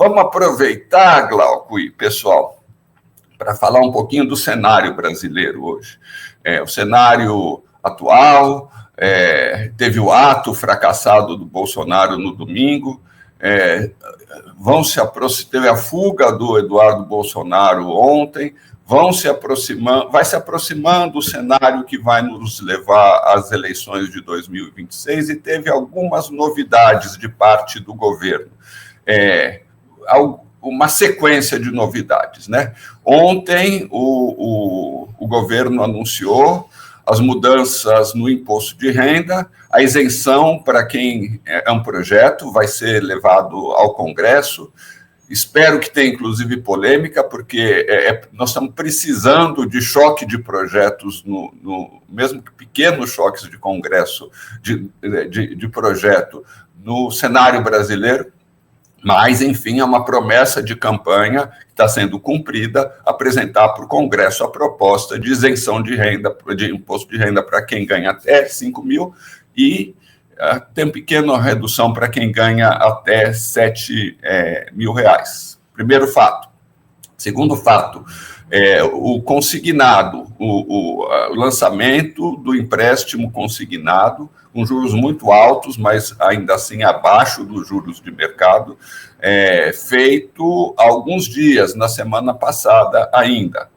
vamos aproveitar, Glauco e pessoal, para falar um pouquinho do cenário brasileiro hoje. O cenário atual, teve o ato fracassado do Bolsonaro no domingo, teve a fuga do Eduardo Bolsonaro ontem, vai se aproximando o cenário que vai nos levar às eleições de 2026 e teve algumas novidades de parte do governo. Uma sequência de novidades, né? Ontem, o governo anunciou as mudanças no imposto de renda, a isenção para quem é um projeto vai ser levado ao Congresso. Espero que tenha, inclusive, polêmica, porque nós estamos precisando de choque de projetos, mesmo que pequenos choques de Congresso, de projeto, no cenário brasileiro. Mas, enfim, é uma promessa de campanha que está sendo cumprida, apresentar para o Congresso a proposta de isenção de renda, de imposto de renda para quem ganha até 5 mil e tem pequena redução para quem ganha até 7 mil reais. Primeiro fato. Segundo fato, o consignado, o lançamento do empréstimo consignado, com juros muito altos, mas ainda assim abaixo dos juros de mercado, feito há alguns dias, na semana passada ainda.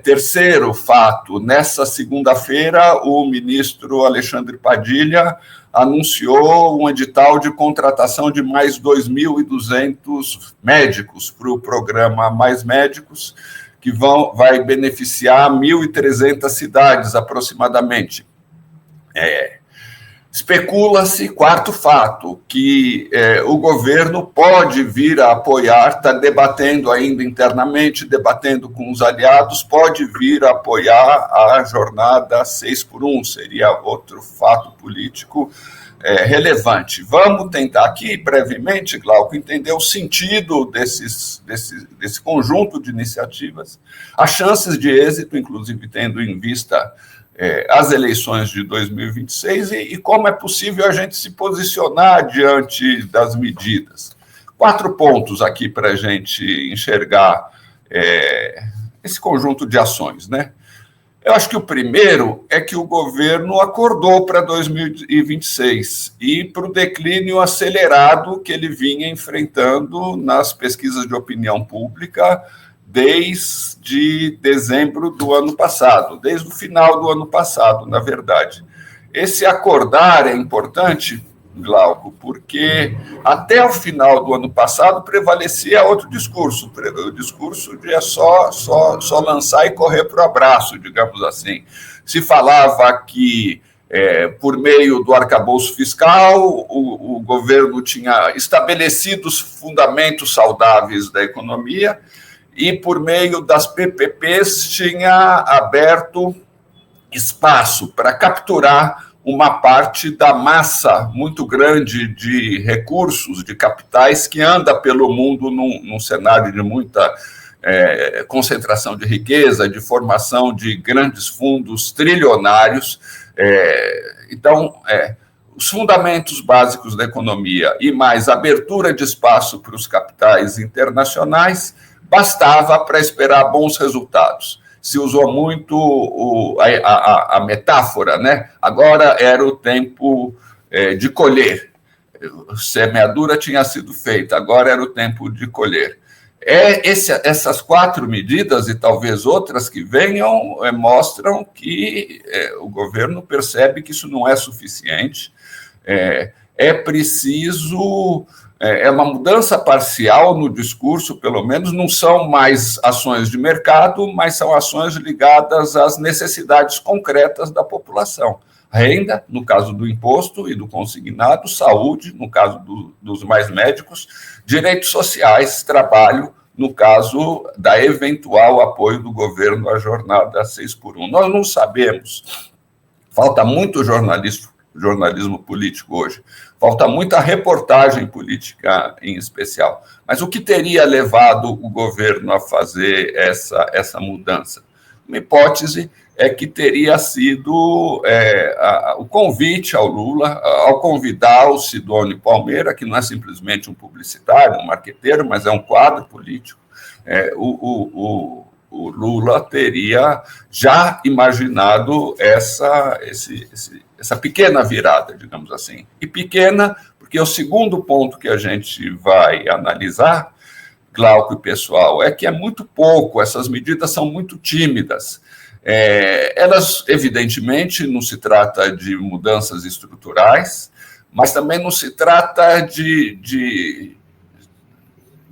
Terceiro fato, nessa segunda-feira, o ministro Alexandre Padilha anunciou um edital de contratação de mais 2.200 médicos para o programa Mais Médicos, que vai beneficiar 1.300 cidades aproximadamente. Especula-se, quarto fato, que o governo pode vir a apoiar, está debatendo ainda internamente, debatendo com os aliados, pode vir a apoiar a jornada 6x1, seria outro fato político relevante. Vamos tentar aqui, brevemente, Glauco, entender o sentido desse conjunto de iniciativas, as chances de êxito, inclusive tendo em vista as eleições de 2026 e como é possível a gente se posicionar diante das medidas. 4 pontos aqui para a gente enxergar esse conjunto de ações, né? Eu acho que o primeiro é que o governo acordou para 2026 e para o declínio acelerado que ele vinha enfrentando nas pesquisas de opinião pública desde dezembro do ano passado, desde o final do ano passado, na verdade. Esse acordar é importante, Glauco, porque até o final do ano passado prevalecia outro discurso, o discurso de só lançar e correr para o abraço, digamos assim. Se falava que, por meio do arcabouço fiscal, o governo tinha estabelecido os fundamentos saudáveis da economia e, por meio das PPPs, tinha aberto espaço para capturar uma parte da massa muito grande de recursos, de capitais, que anda pelo mundo num cenário de muita concentração de riqueza, de formação de grandes fundos trilionários. Então, os fundamentos básicos da economia e mais abertura de espaço para os capitais internacionais bastava para esperar bons resultados. Se usou muito a metáfora, né? Agora era o tempo de colher. A semeadura tinha sido feita, agora era o tempo de colher. Essas 4 medidas, e talvez outras que venham, mostram que o governo percebe que isso não é suficiente. É preciso... É uma mudança parcial no discurso, pelo menos, não são mais ações de mercado, mas são ações ligadas às necessidades concretas da população. Renda, no caso do imposto e do consignado, saúde, no caso dos mais médicos, direitos sociais, trabalho, no caso da eventual apoio do governo à jornada 6x1. Nós não sabemos, falta muito jornalismo político hoje, falta muita reportagem política em especial. Mas o que teria levado o governo a fazer essa mudança? Uma hipótese é que teria sido o convite ao Lula, ao convidar o Sidônio Palmeira, que não é simplesmente um publicitário, um marqueteiro, mas é um quadro político. O Lula teria já imaginado essa pequena virada, digamos assim. E pequena, porque o segundo ponto que a gente vai analisar, Glauco e pessoal, é que é muito pouco, essas medidas são muito tímidas. Elas, evidentemente, não se trata de mudanças estruturais, mas também não se trata de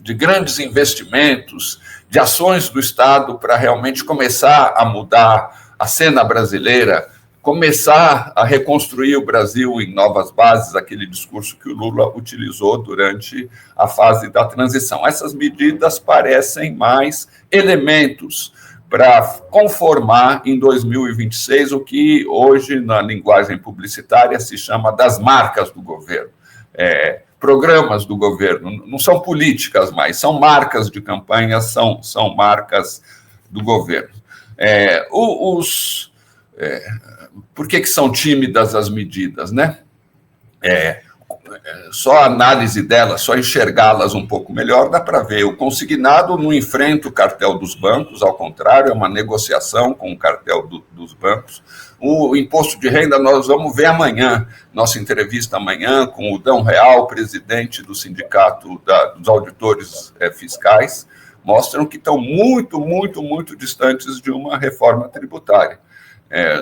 grandes investimentos, de ações do Estado para realmente começar a mudar a cena brasileira, começar a reconstruir o Brasil em novas bases, aquele discurso que o Lula utilizou durante a fase da transição. Essas medidas parecem mais elementos para conformar em 2026 o que hoje, na linguagem publicitária, se chama das marcas do governo. Programas do governo, não são políticas mais, são marcas de campanha, são marcas do governo. Por que são tímidas as medidas, né? Só a análise delas, só enxergá-las um pouco melhor, dá para ver. O consignado não enfrenta o cartel dos bancos, ao contrário, é uma negociação com o cartel dos bancos. O imposto de renda nós vamos ver amanhã, nossa entrevista amanhã com o Dão Real, presidente do Sindicato dos Auditores Fiscais, mostram que estão muito, muito, muito distantes de uma reforma tributária.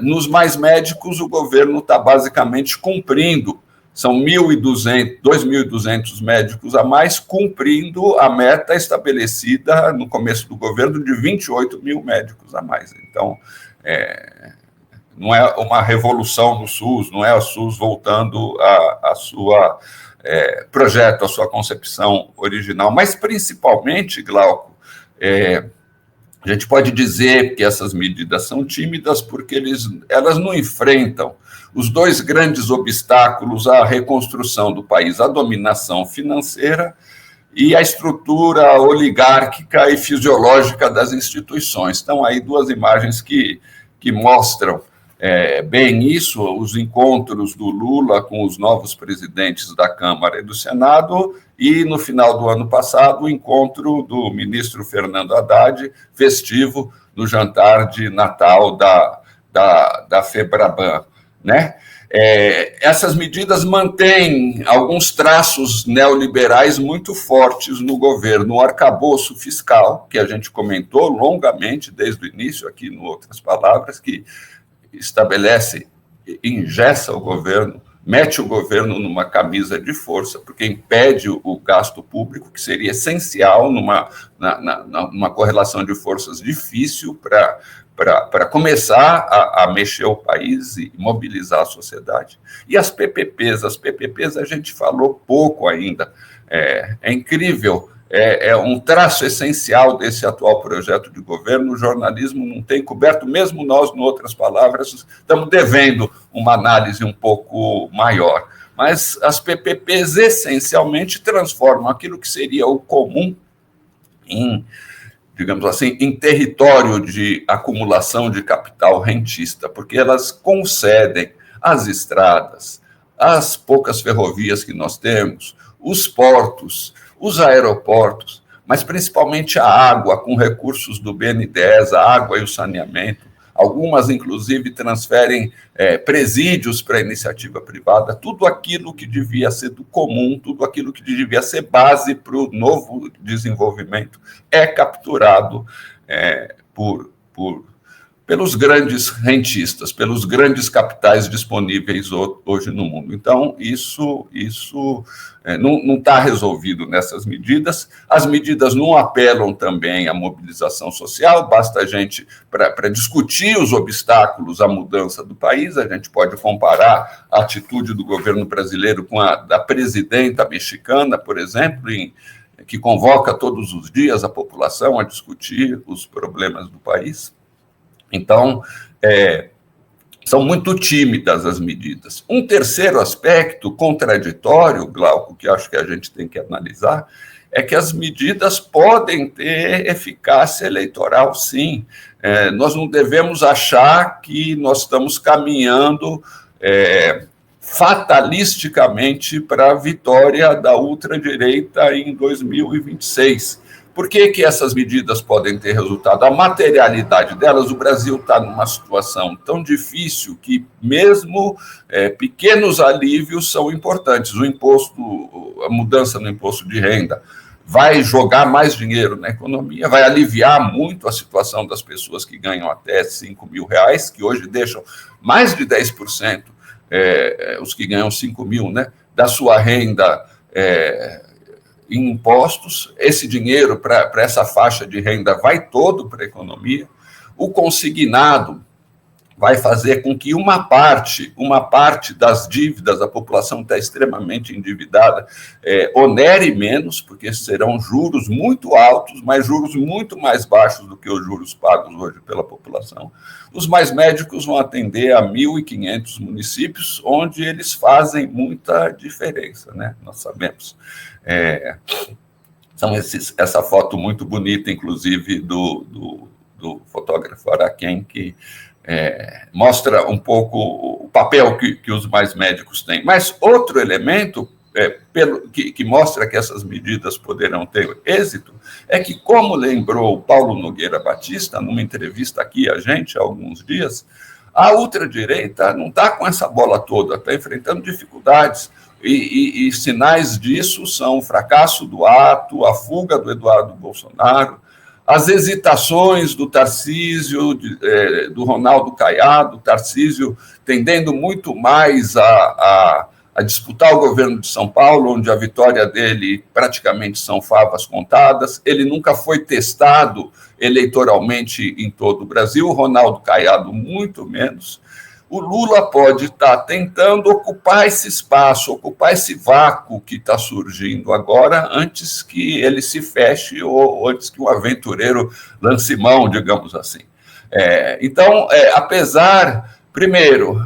Nos mais médicos, o governo está basicamente cumprindo, são 2.200 médicos a mais, cumprindo a meta estabelecida no começo do governo de 28 mil médicos a mais. Então, não é uma revolução no SUS, não é o SUS voltando a sua projeto, a sua concepção original, mas principalmente, Glauco, a gente pode dizer que essas medidas são tímidas porque elas não enfrentam os dois grandes obstáculos à reconstrução do país, a dominação financeira e a estrutura oligárquica e fisiológica das instituições. Estão aí duas imagens que mostram bem isso, os encontros do Lula com os novos presidentes da Câmara e do Senado, e, no final do ano passado, o encontro do ministro Fernando Haddad, festivo, no jantar de Natal da FEBRABAN, né? Essas medidas mantêm alguns traços neoliberais muito fortes no governo. O arcabouço fiscal, que a gente comentou longamente desde o início, aqui no Outras Palavras, que estabelece, engessa o governo, mete o governo numa camisa de força, porque impede o gasto público, que seria essencial numa correlação de forças difícil para começar a mexer o país e mobilizar a sociedade. E as PPPs a gente falou pouco ainda. É incrível, é um traço essencial desse atual projeto de governo. O jornalismo não tem coberto, mesmo nós, em Outras Palavras, estamos devendo uma análise um pouco maior. Mas as PPPs, essencialmente, transformam aquilo que seria o comum em, digamos assim, em território de acumulação de capital rentista, porque elas concedem as estradas, as poucas ferrovias que nós temos, os portos, os aeroportos, mas principalmente a água, com recursos do BNDES, a água e o saneamento. Algumas, inclusive, transferem presídios para a iniciativa privada. Tudo aquilo que devia ser do comum, tudo aquilo que devia ser base para o novo desenvolvimento, é capturado pelos grandes rentistas, pelos grandes capitais disponíveis hoje no mundo. Então, isso não está resolvido nessas medidas. As medidas não apelam também à mobilização social, basta a gente, para discutir os obstáculos à mudança do país, a gente pode comparar a atitude do governo brasileiro com a da presidenta mexicana, por exemplo, que convoca todos os dias a população a discutir os problemas do país. Então, são muito tímidas as medidas. Um terceiro aspecto contraditório, Glauco, que acho que a gente tem que analisar, é que as medidas podem ter eficácia eleitoral, sim. Nós não devemos achar que nós estamos caminhando fatalisticamente para a vitória da ultradireita em 2026. Por que essas medidas podem ter resultado? A materialidade delas, o Brasil está numa situação tão difícil que mesmo pequenos alívios são importantes. O imposto, a mudança no imposto de renda vai jogar mais dinheiro na economia, vai aliviar muito a situação das pessoas que ganham até R$5.000, que hoje deixam mais de 10%, os que ganham 5 mil, né, da sua renda em impostos. Esse dinheiro para essa faixa de renda vai todo para a economia. O consignado vai fazer com que uma parte das dívidas, a população está extremamente endividada, onere menos, porque serão juros muito altos, mas juros muito mais baixos do que os juros pagos hoje pela população. Os mais médicos vão atender a 1.500 municípios, onde eles fazem muita diferença, né? Nós sabemos. São essa foto muito bonita, inclusive, do fotógrafo Araquém, que mostra um pouco o papel que os mais médicos têm. Mas outro elemento que mostra que essas medidas poderão ter êxito é que, como lembrou Paulo Nogueira Batista, numa entrevista aqui a gente há alguns dias, a ultradireita não está com essa bola toda, está enfrentando dificuldades. E sinais disso são o fracasso do ato, a fuga do Eduardo Bolsonaro, as hesitações do Tarcísio, do Ronaldo Caiado, Tarcísio tendendo muito mais a disputar o governo de São Paulo, onde a vitória dele praticamente são favas contadas. Ele nunca foi testado eleitoralmente em todo o Brasil, o Ronaldo Caiado muito menos. O Lula pode estar tentando ocupar esse espaço, ocupar esse vácuo que está surgindo agora, antes que ele se feche ou antes que um aventureiro lance mão, digamos assim. Então, apesar... Primeiro,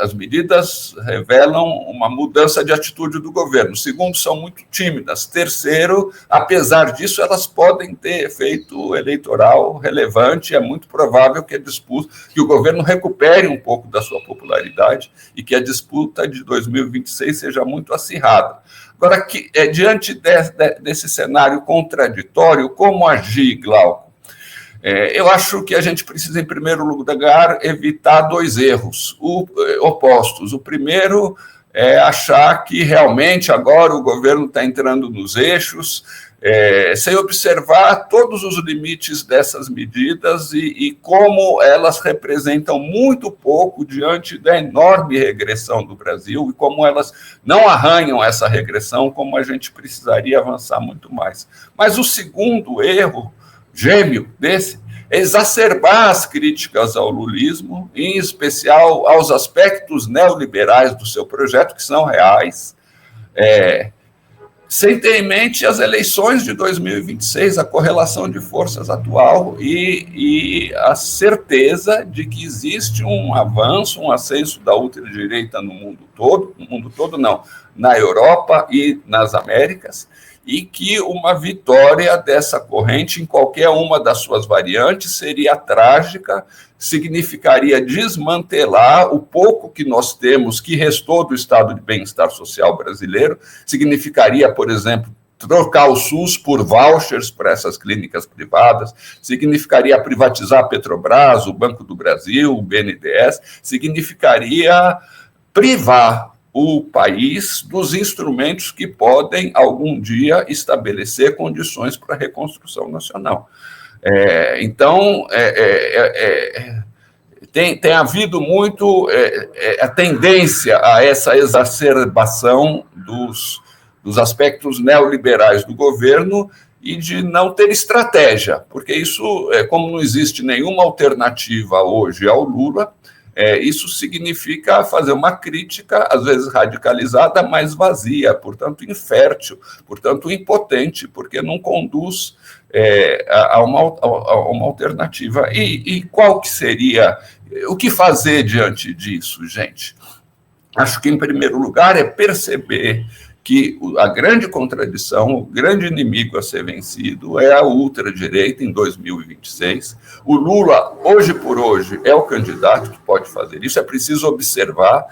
as medidas revelam uma mudança de atitude do governo. Segundo, são muito tímidas. Terceiro, apesar disso, elas podem ter efeito eleitoral relevante. É muito provável que o governo recupere um pouco da sua popularidade e que a disputa de 2026 seja muito acirrada. Agora, diante desse cenário contraditório, como agir, Glauco? Eu acho que a gente precisa, em primeiro lugar, evitar dois erros opostos. O primeiro é achar que realmente agora o governo está entrando nos eixos, sem observar todos os limites dessas medidas e como elas representam muito pouco diante da enorme regressão do Brasil e como elas não arranham essa regressão, como a gente precisaria avançar muito mais. Mas o segundo erro gêmeo desse é exacerbar as críticas ao lulismo, em especial aos aspectos neoliberais do seu projeto, que são reais, sem ter em mente as eleições de 2026, a correlação de forças atual e a certeza de que existe um avanço, um ascenso da ultradireita no mundo todo não, na Europa e nas Américas, e que uma vitória dessa corrente, em qualquer uma das suas variantes, seria trágica, significaria desmantelar o pouco que nós temos, que restou do estado de bem-estar social brasileiro, significaria, por exemplo, trocar o SUS por vouchers para essas clínicas privadas, significaria privatizar a Petrobras, o Banco do Brasil, o BNDES, significaria privar o país dos instrumentos que podem, algum dia, estabelecer condições para a reconstrução nacional. Então, tem havido muito a tendência a essa exacerbação dos aspectos neoliberais do governo e de não ter estratégia, porque isso, como não existe nenhuma alternativa hoje ao Lula, isso significa fazer uma crítica, às vezes radicalizada, mas vazia, portanto infértil, portanto impotente, porque não conduz a uma alternativa. E qual que seria, o que fazer diante disso, gente? Acho que, em primeiro lugar, é perceber que a grande contradição, o grande inimigo a ser vencido é a ultradireita em 2026. O Lula, hoje por hoje, é o candidato que pode fazer isso. É preciso observar,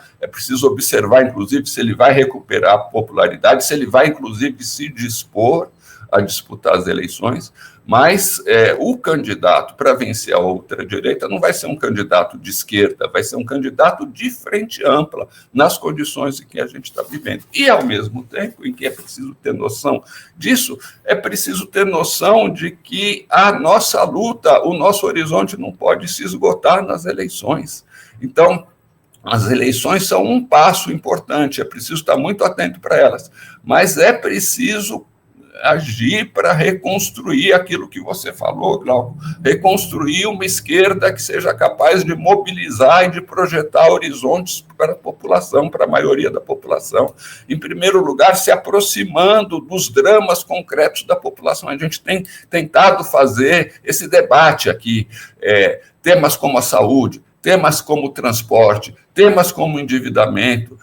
inclusive, se ele vai recuperar a popularidade, se ele vai, inclusive, se dispor a disputar as eleições, mas o candidato para vencer a ultradireita não vai ser um candidato de esquerda, vai ser um candidato de frente ampla, nas condições em que a gente está vivendo. E, ao mesmo tempo, em que é preciso ter noção disso, é preciso ter noção de que a nossa luta, o nosso horizonte não pode se esgotar nas eleições. Então, as eleições são um passo importante, é preciso estar muito atento para elas, mas é preciso agir para reconstruir aquilo que você falou, Glauco, reconstruir uma esquerda que seja capaz de mobilizar e de projetar horizontes para a população, para a maioria da população. Em primeiro lugar, se aproximando dos dramas concretos da população. A gente tem tentado fazer esse debate aqui, temas como a saúde, temas como o transporte, temas como o endividamento,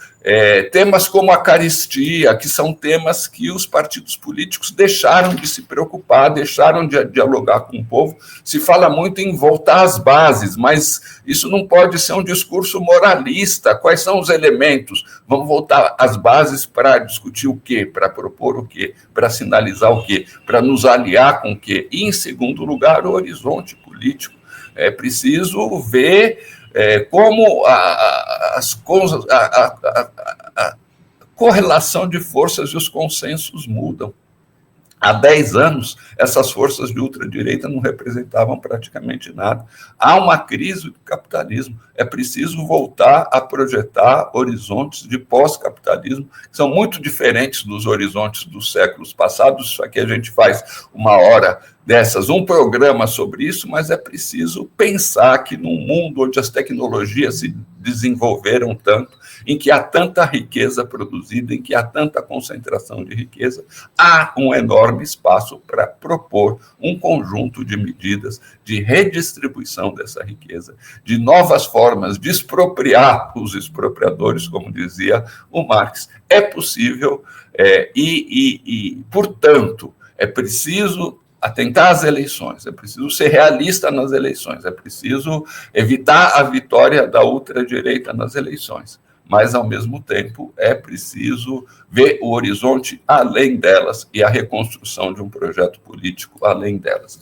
temas como a carestia, que são temas que os partidos políticos deixaram de se preocupar, deixaram de dialogar com o povo. Se fala muito em voltar às bases, mas isso não pode ser um discurso moralista. Quais são os elementos? Vamos voltar às bases para discutir o quê? Para propor o quê? Para sinalizar o quê? Para nos aliar com o quê? E, em segundo lugar, o horizonte político. É preciso ver como a correlação de forças e os consensos mudam. Há 10 anos, essas forças de ultradireita não representavam praticamente nada. Há uma crise do capitalismo. É preciso voltar a projetar horizontes de pós-capitalismo, que são muito diferentes dos horizontes dos séculos passados. Isso aqui a gente faz uma hora dessas, um programa sobre isso, mas é preciso pensar que num mundo onde as tecnologias se desenvolveram tanto, em que há tanta riqueza produzida, em que há tanta concentração de riqueza, há um enorme espaço para propor um conjunto de medidas de redistribuição dessa riqueza, de novas formas de expropriar os expropriadores, como dizia o Marx. É possível portanto, é preciso atentar às eleições, é preciso ser realista nas eleições, é preciso evitar a vitória da ultradireita nas eleições, mas, ao mesmo tempo, é preciso ver o horizonte além delas e a reconstrução de um projeto político além delas.